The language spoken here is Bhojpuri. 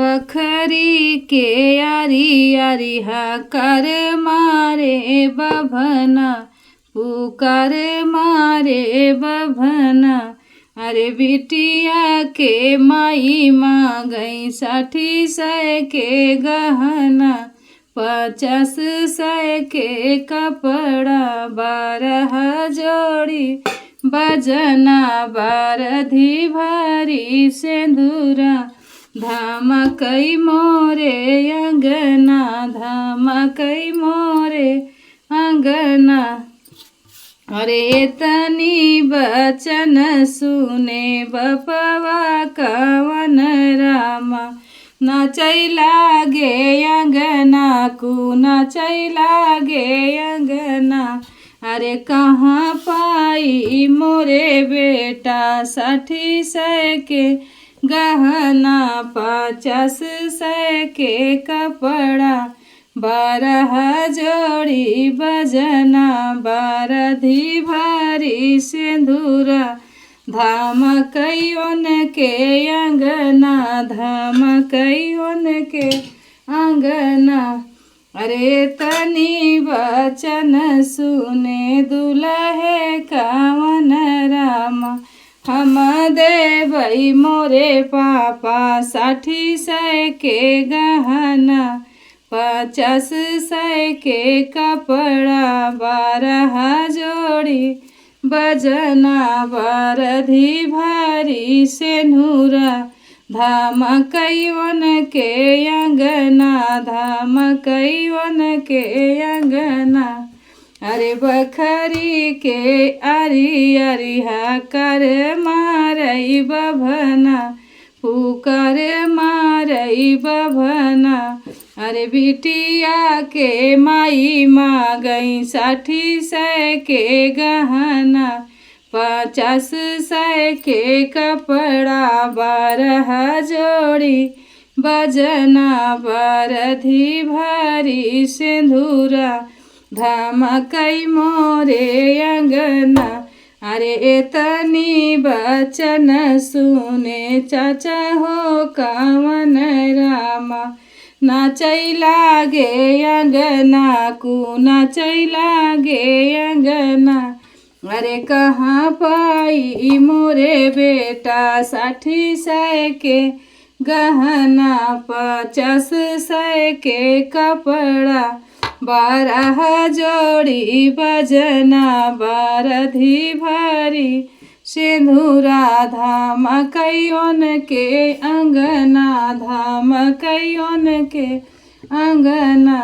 बखरी के आरी आरी हाकर मारे बभना, पुकार मारे बभना। अरे बिटिया के माई मांगई 60 के गहना, 50 के कपड़ा, 12 जोड़ी बजना, 12 भरी सिंदूरा। धमकई मोरे अंगना, धमकई मोरे अंगना। अरे तनी बचन सुने बपवा कवन रामा, नाचै लागे अंगना कु, नाचै लागे अंगना। अरे कहाँ पाई मोरे बेटा 60 के गहना, 50 के कपड़ा, 12 जोड़ी बजना, 12 भारी सिंदूरा। धमकई उनके अंगना, धमकई उनके अंगना। अरे तनी बचन सुने दुल्हे कवन रामा, हम देवई मोरे पापा 60 के गहना, 50 के कपड़ा, 12 जोड़ी बजना, 12 भारी सिंदूरा। धमकई उनके अंगना, धमकई उनके अंगना। अरे बखरी के आरी आरी हाकर मारई बभना, पुकार मारई बभना। अरे बिटिया के माई मांगई 60 के गहना, 50 के कपड़ा, 12 जोड़ी बजना, 12 भारी सिंदूरा। धमकई मोरे अंगना। अरे एतनी बचन सुने चाचा हो कवन रामा, नाचै लागे अंगना कु, नाचै लागे अंगना। अरे कहाँ पाई मोरे बेटा 60 के गहना, 50 के कपड़ा, 12 जोड़ी बजना, 12 भारी सिंदूरा। धमकई उनके अंगना, धमकई उनके अंगना।